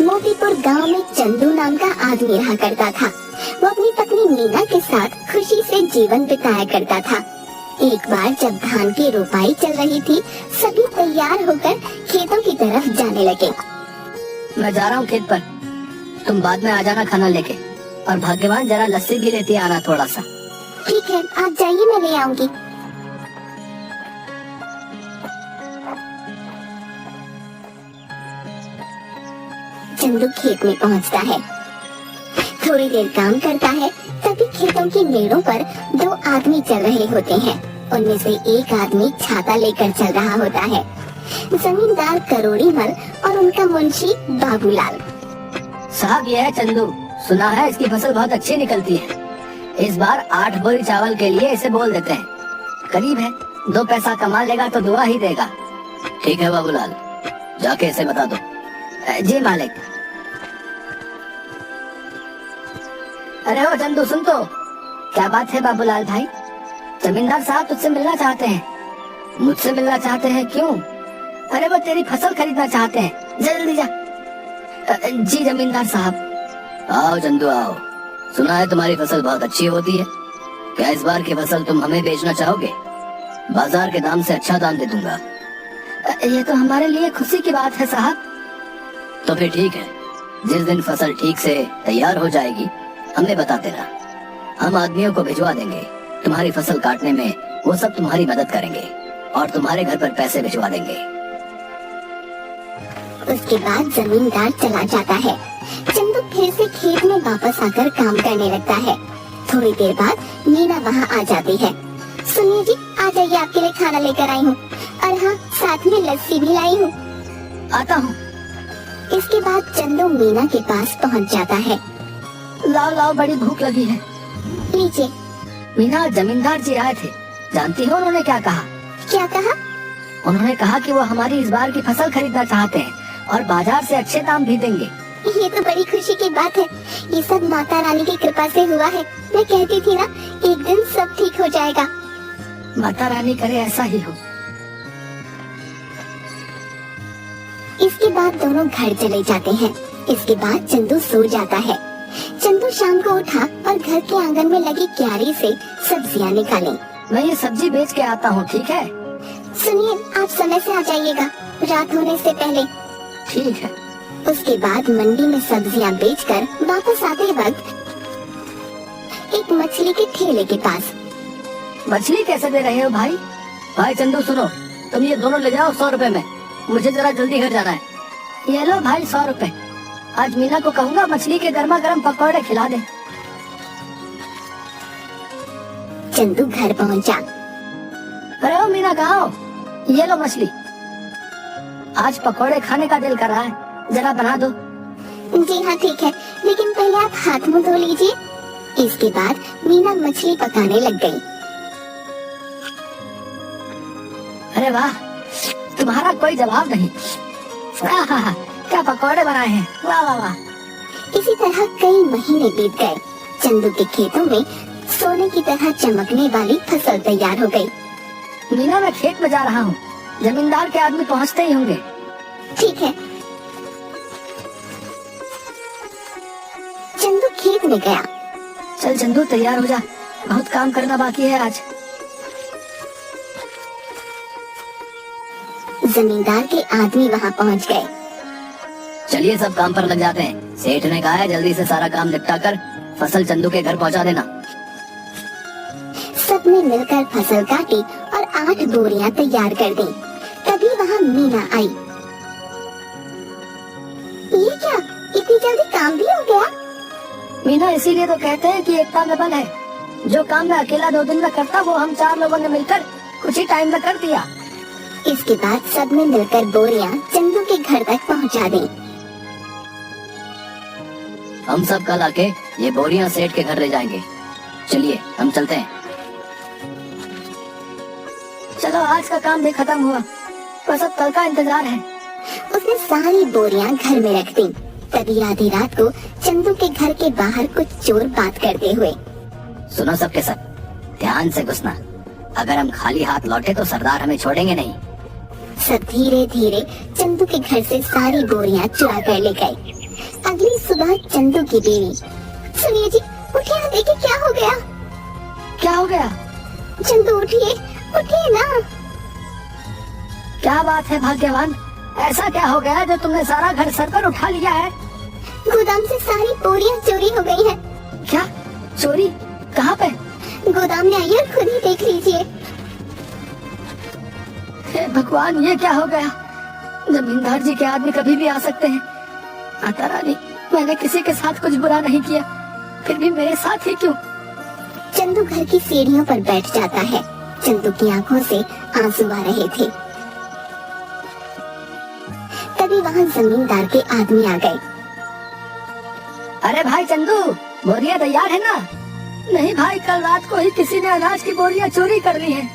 मोतीपुर गांव में चंदू नाम का आदमी रहा करता था। वो अपनी पत्नी मीना के साथ खुशी से जीवन बिताया करता था। एक बार जब धान की रोपाई चल रही थी, सभी तैयार होकर खेतों की तरफ जाने लगे। मैं जा रहा हूँ खेत पर, तुम बाद में आ जाना खाना लेके, और भाग्यवान जरा लस्सी भी लेती आना थोड़ा सा। ठीक है, आप जाइए, मैं ले आऊंगी। चंदू खेत में पहुंचता है, थोड़ी देर काम करता है, तभी खेतों की मेड़ों पर दो आदमी चल रहे होते हैं। उनमें से एक आदमी छाता लेकर चल रहा होता है। जमींदार करोड़ी मल और उनका मुंशी बाबूलाल। साहब, ये है चंदू, सुना है इसकी फसल बहुत अच्छी निकलती है। इस बार 8 बोरी चावल के लिए इसे बोल देते हैं। करीब है, 2 पैसा कमा लेगा तो दुआ ही देगा। ठीक है बाबूलाल, जाके इसे बता दो। जी मालिक। अरे ओ चंदू, सुन तो। क्या बात है बाबूलाल भाई? जमींदार साहब तुझसे मिलना चाहते हैं। मुझसे मिलना चाहते हैं? क्यों? अरे वो तेरी फसल खरीदना चाहते हैं, जल्दी जा। जी जमींदार साहब। आओ चंदू आओ, सुना है तुम्हारी फसल बहुत अच्छी होती है। क्या इस बार की फसल तुम हमें बेचना चाहोगे? बाजार के दाम से अच्छा दाम दे दूंगा। ये तो हमारे लिए खुशी की बात है साहब। तो फिर ठीक है, जिस दिन फसल ठीक से तैयार हो जाएगी हमें बता देना, हम आदमियों को भिजवा देंगे। तुम्हारी फसल काटने में वो सब तुम्हारी मदद करेंगे और तुम्हारे घर पर पैसे भिजवा देंगे। उसके बाद जमींदार चला जाता है। चंदू फिर से खेत में वापस आकर काम करने लगता है। थोड़ी देर बाद मीना वहाँ आ जाती है। सुनिए जी, आ जाइए, आपके लिए खाना लेकर आई हूँ, और हाँ, साथ में लस्सी भी लाई हूँ। आता हूँ। इसके बाद चंदू मीना के पास पहुँच जाता है। लाओ लाओ, बड़ी भूख लगी है। लीजिए। मीना, जमींदार जी आए थे, जानती हो उन्होंने क्या कहा? क्या कहा? उन्होंने कहा कि वो हमारी इस बार की फसल खरीदना चाहते हैं और बाजार से अच्छे दाम भी देंगे। ये तो बड़ी खुशी की बात है। ये सब माता रानी की कृपा से हुआ है। मैं कहती थी ना, एक दिन सब ठीक हो जाएगा। माता रानी करे ऐसा ही हो। इसके बाद दोनों घर चले जाते हैं। इसके बाद चंदू सो जाता है। चंदू शाम को उठा और घर के आंगन में लगी क्यारी से सब्जियां निकाली। मैं ये सब्जी बेच के आता हूँ, ठीक है? सुनिए, आप समय से आ जाइएगा, रात होने से पहले। ठीक है। उसके बाद मंडी में सब्जियां बेचकर वापस आते वक्त एक मछली के ठेले के पास। मछली कैसे दे रहे हो भाई? भाई चंदू सुनो, तुम ये दोनों ले जाओ 100 रुपए में, मुझे जरा जल्दी घर जाना है। ये लो भाई 100 रुपए। आज मीना को कहूँगा मछली के गर्मा गर्म पकौड़े खिला दे। चंदू घर पहुँचा। अरे ओ मीना, कहाँ हो? ये लो मछली। आज पकौड़े खाने का दिल कर रहा है, जरा बना दो। जी हाँ ठीक है, लेकिन पहले आप हाथ मुंह धो लीजिए। इसके बाद मीना मछली पकाने लग गई। अरे वाह, तुम्हारा कोई जवाब नहीं। क्या पकौड़े बनाए हैं, वाह वाह वाह। इसी तरह कई महीने बीत गए। चंदू के खेतों में सोने की तरह चमकने वाली फसल तैयार हो गई। मीना, मैं खेत में जा रहा हूँ, जमींदार के आदमी पहुँचते ही होंगे। ठीक है। चंदू खेत में गया। चल चंदू, तैयार हो जा, बहुत काम करना बाकी है आज। जमींदार के आदमी वहाँ पहुँच गए। चलिए सब काम पर लग जाते हैं। सेठ ने कहा है जल्दी से सारा काम निपटा कर फसल चंदू के घर पहुँचा देना। सबने मिलकर फसल काटी और 8 बोरियां तैयार कर दी। तभी वहाँ मीना आई। ये क्या, इतनी जल्दी काम भी हो गया? मीना, इसीलिए तो कहते हैं कि एकता में बल है। जो काम मैं अकेला 2 दिन में करता, वो हम 4 लोगों ने मिलकर कुछ ही टाइम में कर दिया। इसके बाद सबने मिलकर बोरियां चंदू के घर तक पहुंचा दी। हम सब कल आके ये बोरियां सेठ के घर ले जाएंगे। चलिए हम चलते हैं। चलो, आज का काम भी खत्म हुआ, बस अब कल का इंतजार है। उसने सारी बोरियां घर में रख दी। तभी आधी रात को चंदू के घर के बाहर कुछ चोर बात करते हुए। सुनो सबके सब, ध्यान से घुसना। अगर हम खाली हाथ लौटे तो सरदार हमें छोड़ेंगे नहीं। सब धीरे धीरे चंदू के घर से सारी बोरियां चुरा कर ले गए। अगली सुबह चंदू की बीवी, सुनिए जी, उठिए ना, देखिए क्या हो गया। क्या हो गया? चंदू उठिए, उठिए ना। क्या बात है भाग्यवान, ऐसा क्या हो गया जो तुमने सारा घर सर पर उठा लिया है? गोदाम से सारी बोरियां चोरी हो गई हैं। क्या चोरी? कहाँ पे? गोदाम में आइए और खुद ही देख लीजिए। हे भगवान, ये क्या हो गया? जमींदार जी के आदमी कभी भी आ सकते हैं। माता रानी, मैंने किसी के साथ कुछ बुरा नहीं किया, फिर भी मेरे साथ ही क्यों? चंदू घर की सीढ़ियों पर बैठ जाता है। चंदू की आंखों से आंसू आ रहे थे। तभी वहाँ जमींदार के आदमी आ गए। अरे भाई चंदू, बोरियां तैयार है ना? नहीं भाई, कल रात को ही किसी ने अनाज की बोरियां चोरी कर ली हैं।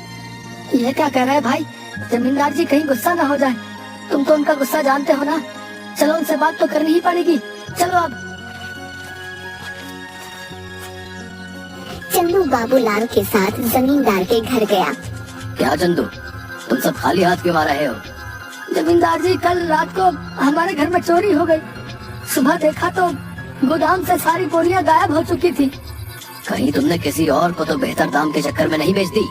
ये क्या कह रहा है भाई? जमींदार जी कहीं गुस्सा ना हो जाए। तुम तो उनका गुस्सा जानते हो ना। चलो उनसे बात तो करनी ही पड़ेगी। चलो अब। चंदू बाबूलाल के साथ जमींदार के घर गया। क्या चंदू, तुम सब खाली हाथ क्यों आ रहे हो? जमींदार जी, कल रात को हमारे घर में चोरी हो गई। सुबह देखा तो गोदाम से सारी बोरियां गायब हो चुकी थी। कहीं तुमने किसी और को तो बेहतर दाम के चक्कर में नहीं बेच दी?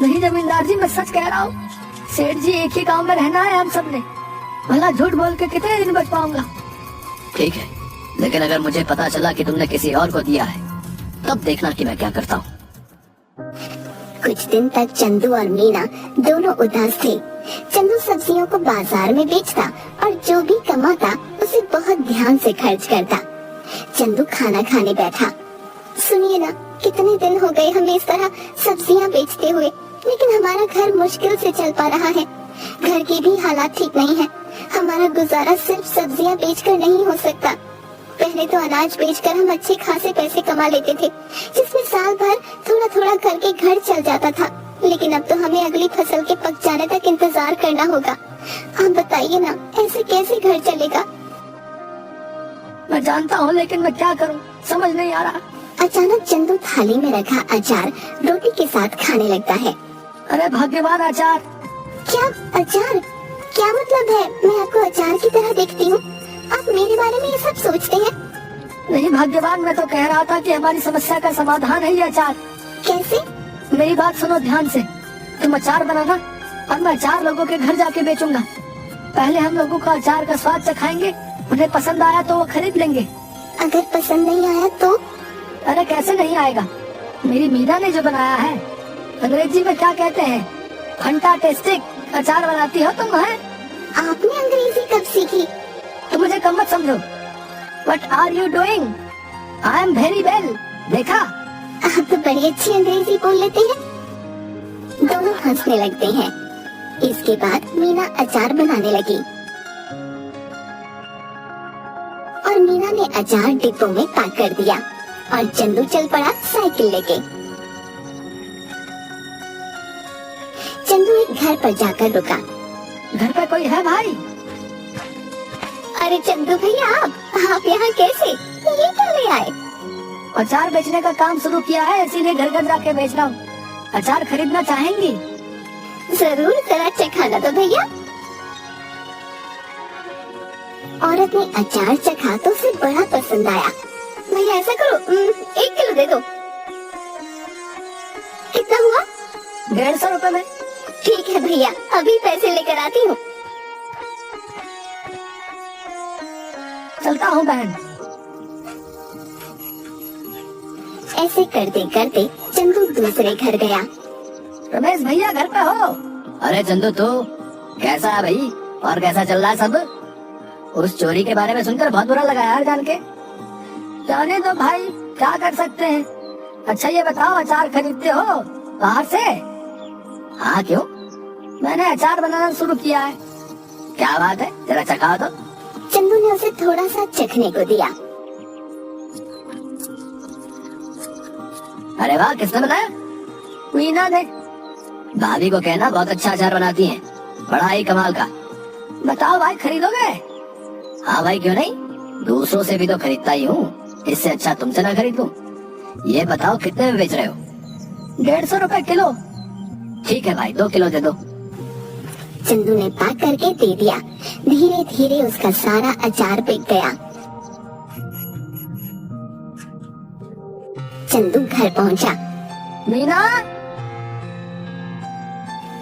नहीं जमींदार जी, मैं सच कह रहा हूँ। सेठ जी, एक ही गांव में रहना है हम सब ने। भला झूठ बोल के कितने दिन बच पाऊंगा? ठीक है, लेकिन अगर मुझे पता चला कि तुमने किसी और को दिया है, तब देखना कि मैं क्या करता हूँ। कुछ दिन तक चंदू और मीना दोनों उदास थे। चंदू सब्जियों को बाजार में बेचता और जो भी कमाता उसे बहुत ध्यान से खर्च करता। चंदू खाना खाने बैठा। सुनिए ना, कितने दिन हो गए हमें इस तरह सब्जियां बेचते हुए, लेकिन हमारा घर मुश्किल से चल पा रहा है। घर के भी हालात ठीक नहीं है। हमारा गुजारा सिर्फ सब्जियां बेचकर नहीं हो सकता। पहले तो अनाज बेचकर हम अच्छे खासे पैसे कमा लेते थे, जिसमें साल भर थोड़ा थोड़ा करके घर चल जाता था। लेकिन अब तो हमें अगली फसल के पक जाने तक इंतजार करना होगा। आप बताइए ना, ऐसे कैसे घर चलेगा? मैं जानता हूँ, लेकिन मैं क्या करूँ, समझ नहीं आ रहा। अचानक चंदू थाली में रखा अचार रोटी के साथ खाने लगता है। अरे भाग्यवान, अचार! क्या अचार? क्या मतलब है? मैं आपको अचार की तरह देखती हूँ, आप मेरे बारे में ये सब सोचते हैं? नहीं भाग्यवान, मैं तो कह रहा था कि हमारी समस्या का समाधान है ये अचार। कैसे? मेरी बात सुनो ध्यान से। तुम अचार बनाना और मैं अचार लोगों के घर जाके बेचूंगा। पहले हम लोगों को अचार का स्वाद चखाएंगे, उन्हें पसंद आया तो वो खरीद लेंगे। अगर पसंद नहीं आया तो? अरे कैसे नहीं आएगा? मेरी मीरा ने जो बनाया है, अंग्रेजी में क्या कहते हैं, फंटास्टिक अचार बनाती हो तुम, है? आपने अंग्रेजी कब सीखी? तुम मुझे कम मत समझो। What are you doing? I am very well. देखा? आप तो बड़ी अच्छी अंग्रेजी बोल लेते हैं। दोनों हंसने लगते हैं। इसके बाद मीना अचार बनाने लगी और मीना ने अचार डिब्बों में पैक कर दिया और चंदू चल पड़ा साइकिल लेके। चंदू एक घर पर जाकर रुका। घर पे कोई है भाई? अरे चंदू भैया, आप यहाँ कैसे? ये क्या ले आए? अचार बेचने का काम शुरू किया है, इसीलिए घर घर जाके बेच रहा हूँ। अचार खरीदना चाहेंगी? जरूर, जरा चखाना तो भैया। औरत ने अचार चखा तो उसे बड़ा पसंद आया। भैया ऐसा करो, 1 किलो दे दो। कितना हुआ? 150 रुपए में। ठीक है भैया, अभी पैसे लेकर आती हूँ। चलता हूँ बहन। ऐसे करते करते चंदू दूसरे घर गया। रमेश भैया घर पे हो? अरे चंदू, तू कैसा है भाई? और कैसा चल रहा है सब? उस चोरी के बारे में सुनकर बहुत बुरा लगा यार जान के। जाने दो भाई, क्या कर सकते हैं। अच्छा ये बताओ, अचार खरीदते हो बाहर से? हाँ क्यों? मैंने अचार बनाना शुरू किया है। क्या बात है, जरा चखाओ तो। चंदू ने उसे थोड़ा सा चखने को दिया। अरे वाह, किसने बनाया? मीना ने। भाभी को कहना बहुत अच्छा अचार बनाती हैं, बड़ा ही कमाल का। बताओ भाई, खरीदोगे? हाँ भाई, क्यों नहीं, दूसरों से भी तो खरीदता ही हूँ, इससे अच्छा तुमसे ना खरीदूं। ये बताओ कितने में बेच रहे हो? 150 रुपए किलो। ठीक है भाई, 2 किलो दे दो। चंदू ने पैक करके दे दिया। धीरे धीरे उसका सारा अचार बिक गया। चंदू घर पहुंचा। मीना,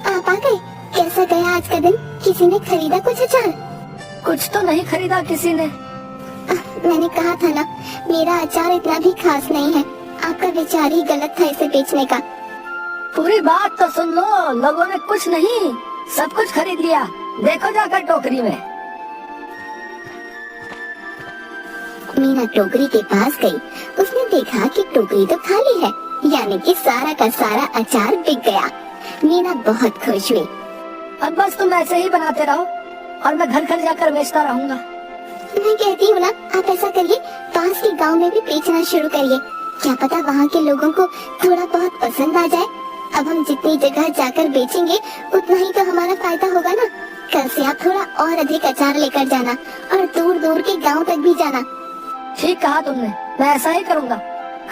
आप आ गए? कैसा गया आज का दिन? किसी ने खरीदा कुछ अचार? कुछ तो नहीं खरीदा किसी ने। मैंने कहा था ना, मेरा अचार इतना भी खास नहीं है। आपका विचार ही गलत था इसे बेचने का। पूरी बात तो सुन लो। लोगों ने कुछ नहीं, सब कुछ खरीद लिया। देखो जाकर टोकरी में। मीना टोकरी के पास गई। उसने देखा कि टोकरी तो खाली है, यानी कि सारा का सारा अचार बिक गया। मीना बहुत खुश हुई। अब बस तुम ऐसे ही बनाते रहो और मैं घर घर जाकर बेचता रहूंगा। मैं कहती हूँ ना, आप ऐसा करिए, पास के गांव में भी बेचना शुरू करिए। क्या पता वहाँ के लोगों को थोड़ा बहुत पसंद आ जाए। अब हम जितनी जगह जाकर बेचेंगे उतना ही तो हमारा फायदा होगा ना। कल से आप थोड़ा और अधिक अचार लेकर जाना और दूर दूर के गांव तक भी जाना। ठीक कहा तुमने, मैं ऐसा ही करूंगा।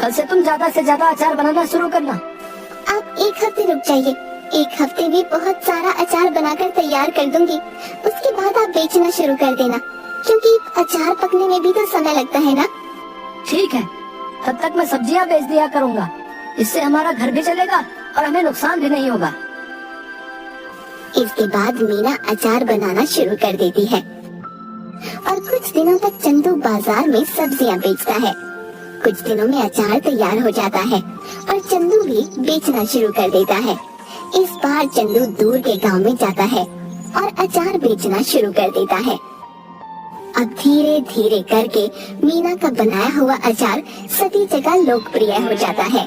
कल से तुम ज्यादा से ज्यादा अचार बनाना शुरू करना। आप एक हफ्ते रुक जाइए। एक हफ्ते में बहुत सारा अचार बनाकर तैयार कर दूंगी। उसके बाद आप बेचना शुरू कर देना, क्योंकि अचार पकने में भी तो समय लगता है ना। ठीक है, तब तक मैं सब्जियां बेच दिया करूंगा। इससे हमारा घर भी चलेगा और हमें नुकसान भी नहीं होगा। इसके बाद मीना अचार बनाना शुरू कर देती है और कुछ दिनों तक चंदू बाजार में सब्जियां बेचता है। कुछ दिनों में अचार तैयार हो जाता है और चंदू भी बेचना शुरू कर देता है। इस बार चंदू दूर के गांव में जाता है और अचार बेचना शुरू कर देता है। अब धीरे धीरे करके मीना का बनाया हुआ अचार सभी जगह लोकप्रिय हो जाता है।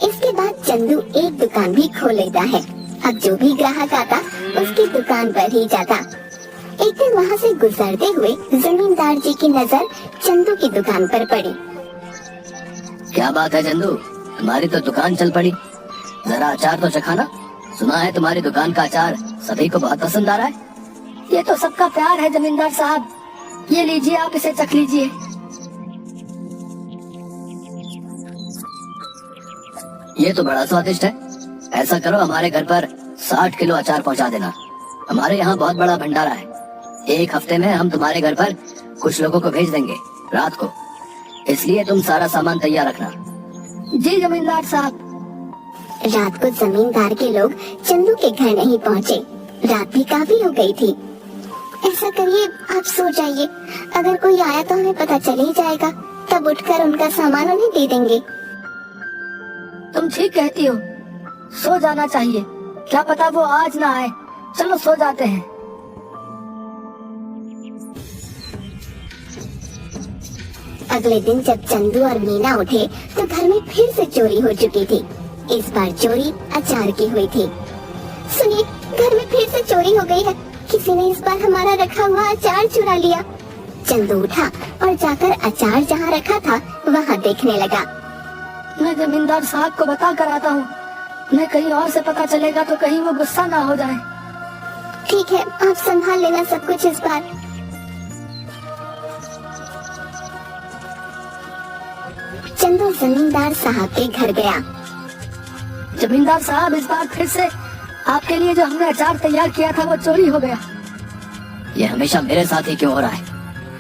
इसके बाद चंदू एक दुकान भी खोल लेता है। अब जो भी ग्राहक आता उसकी दुकान पर ही जाता। एक दिन वहाँ से गुजरते हुए जमींदार जी की नजर चंदू की दुकान पर पड़ी। क्या बात है चंदू, तुम्हारी तो दुकान चल पड़ी। जरा अचार तो चखाना। सुना है तुम्हारी दुकान का अचार सभी को बहुत पसंद आ रहा है। ये तो सबका प्यार है जमींदार साहब। ये लीजिए, आप इसे चख लीजिए। ये तो बड़ा स्वादिष्ट है। ऐसा करो, हमारे घर पर 60 किलो अचार पहुंचा देना। हमारे यहाँ बहुत बड़ा भंडारा है। एक हफ्ते में हम तुम्हारे घर पर कुछ लोगों को भेज देंगे रात को, इसलिए तुम सारा सामान तैयार रखना। जी जमींदार साहब। रात को जमींदार के लोग चंदू के घर नहीं पहुँचे। रात भी काफी हो गई थी। ऐसा करिए, आप सो जाइए। अगर कोई आया तो हमें पता चल ही जाएगा, तब उठकर उनका सामान उन्हें दे देंगे। तुम ठीक कहती हो, सो जाना चाहिए। क्या पता वो आज ना आए। चलो सो जाते हैं। अगले दिन जब चंदू और मीना उठे तो घर में फिर से चोरी हो चुकी थी। इस बार चोरी अचार की हुई थी। सुनिए, घर में फिर से चोरी हो गई है। किसी ने इस बार हमारा रखा हुआ अचार चुरा लिया। चंदू उठा और जाकर अचार जहाँ रखा था वहाँ देखने लगा। मैं जमींदार साहब को बता कर आता हूँ। मैं कहीं और से पता चलेगा तो कहीं वो गुस्सा ना हो जाए। ठीक है, आप संभाल लेना सब कुछ इस बार। चंदू जमींदार साहब के घर गया। जमींदार साहब, इस बार फिर से आपके लिए जो हमने अचार तैयार किया था वो चोरी हो गया। ये हमेशा मेरे साथ ही क्यों हो रहा है?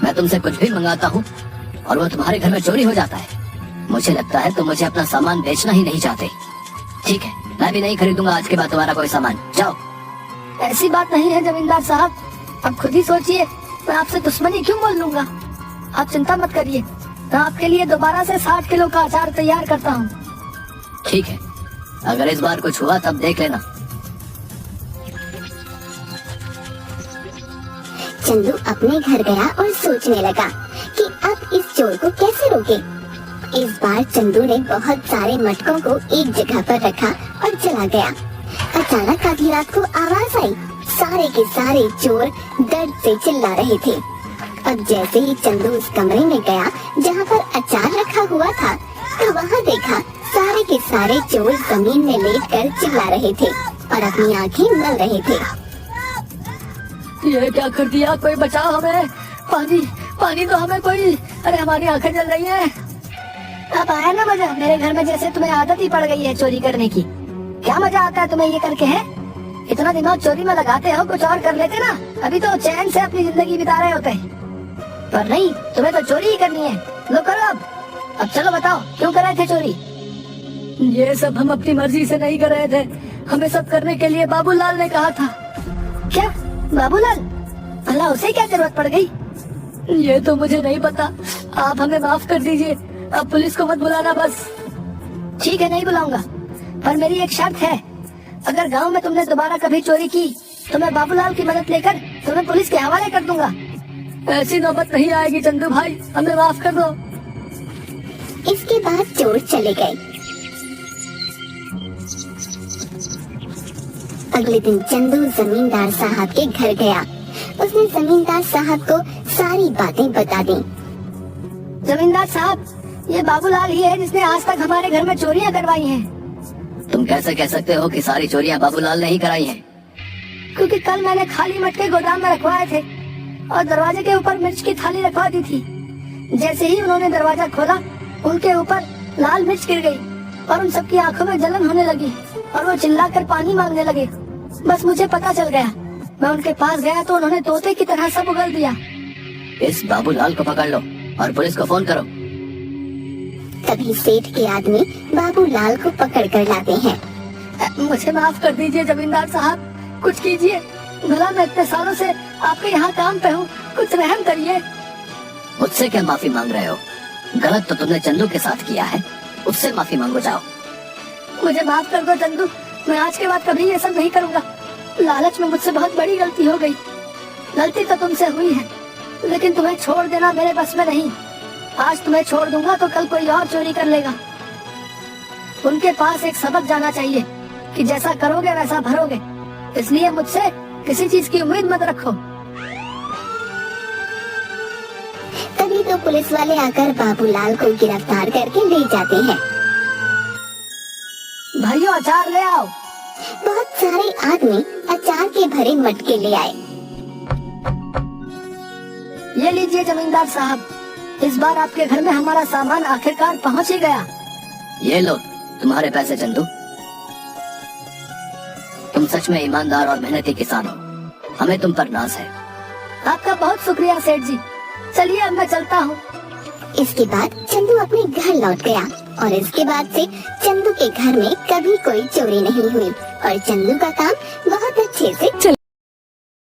मैं तुमसे कुछ भी मंगाता हूँ और वो तुम्हारे घर में चोरी हो जाता है। मुझे लगता है तुम मुझे अपना सामान बेचना ही नहीं चाहते। ठीक है, मैं भी नहीं खरीदूंगा आज के बाद तुम्हारा कोई सामान। जाओ। ऐसी बात नहीं है जमींदार साहब, अब खुद ही सोचिए। मैं आपसे दुश्मनी क्यों बोल लूंगा? आप चिंता मत करिए, मैं आपके लिए दोबारा से 60 किलो का अचार तैयार करता हूँ। ठीक है, अगर इस बार कुछ हुआ तब देख लेना। चंदू अपने घर गया और सोचने लगा कि अब इस चोर को कैसे रोके। इस बार चंदू ने बहुत सारे मटकों को एक जगह पर रखा और चला गया। अचानक आधी रात को आवाज आई। सारे के सारे चोर दर्द से चिल्ला रहे थे। अब जैसे ही चंदू उस कमरे में गया जहाँ पर अचार रखा हुआ था, तो वहाँ देखा सारे के सारे चोर जमीन में लेटकर चिल्ला रहे थे और अपनी आंखें मल रहे थे। ये क्या कर दिया? कोई बचाओ हमें। पानी, पानी तो हमें कोई। अरे हमारी आंखें जल रही हैं। अब आया ना मजा? मेरे घर में जैसे तुम्हें आदत ही पड़ गई है चोरी करने की। क्या मजा आता है तुम्हें ये करके? है इतना दिमाग चोरी में लगाते हो, कुछ और कर लेते ना, अभी तो चैन से अपनी जिंदगी बिता रहे होते हैं। पर नहीं, तुम्हें तो चोरी ही करनी है। लो करो अब चलो बताओ क्यों कर रहे थे चोरी? ये सब हम अपनी मर्जी से नहीं कर रहे थे, हमें सब करने के लिए बाबूलाल ने कहा था। क्या बाबूलाल? भला उसे क्या जरूरत पड़ गई? ये तो मुझे नहीं पता, आप हमें माफ कर दीजिए, अब पुलिस को मत बुलाना बस। ठीक है, नहीं बुलाऊंगा, पर मेरी एक शर्त है, अगर गांव में तुमने दोबारा कभी चोरी की तो मैं बाबूलाल की मदद लेकर तुम्हें पुलिस के हवाले कर दूंगा। ऐसी नौबत नहीं आएगी चंदू भाई, हमें माफ कर दो। इसके बाद चोर चले गए। अगले दिन चंदू जमींदार साहब के घर गया। उसने जमींदार साहब को सारी बातें बता दी। जमींदार साहब, ये बाबूलाल ही है जिसने आज तक हमारे घर में चोरियां करवाई हैं। तुम कैसे कह सकते हो कि सारी चोरियां बाबूलाल ने ही कराई हैं? क्योंकि कल मैंने खाली मटके गोदाम में रखवाए थे और दरवाजे के ऊपर मिर्च की थाली रखवा दी थी। जैसे ही उन्होंने दरवाजा खोला, उनके ऊपर लाल मिर्च गिर गई और उन सबकी आंखों में जलन होने लगी और वो चिल्लाकर पानी मांगने लगे। बस मुझे पता चल गया, मैं उनके पास गया तो उन्होंने तोते की तरह सब उगल दिया। इस बाबूलाल को पकड़ लो और पुलिस को फोन करो। तभी सेठ के आदमी बाबूलाल को पकड़ कर लाते हैं। मुझे माफ कर दीजिए जमींदार साहब, कुछ कीजिए, भला मैं इतने सालों से आपके यहाँ काम पे हूँ, कुछ रहम करिए। मुझसे क्या माफी मांग रहे हो? गलत तो तुमने चंदू के साथ किया है, उससे माफी मांगो जाओ। मुझे माफ कर दो चंदू, मैं आज के बाद कभी ये सब नहीं करूँगा। लालच में मुझसे बहुत बड़ी गलती हो गई। गलती तो तुमसे हुई है, लेकिन तुम्हें छोड़ देना मेरे बस में नहीं। आज तुम्हें छोड़ दूंगा तो कल कोई और चोरी कर लेगा। उनके पास एक सबक जाना चाहिए कि जैसा करोगे वैसा भरोगे, इसलिए मुझसे किसी चीज की उम्मीद मत रखो। तभी तो पुलिस वाले आकर बाबूलाल को गिरफ्तार करके ले जाते हैं। भाइयों, अचार ले आओ। बहुत सारे आदमी अचार के भरे मटके ले आए। ये लीजिए जमींदार साहब, इस बार आपके घर में हमारा सामान आखिरकार पहुंच ही गया। ये लो तुम्हारे पैसे चंदू। तुम सच में ईमानदार और मेहनती किसान हो, हमें तुम पर नाज है। आपका बहुत शुक्रिया सेठ जी। चलिए अब मैं चलता हूँ। इसके बाद चंदू अपने घर लौट गया और इसके बाद से चंदू के घर में कभी कोई चोरी नहीं हुई और चंदू का काम बहुत अच्छे से चल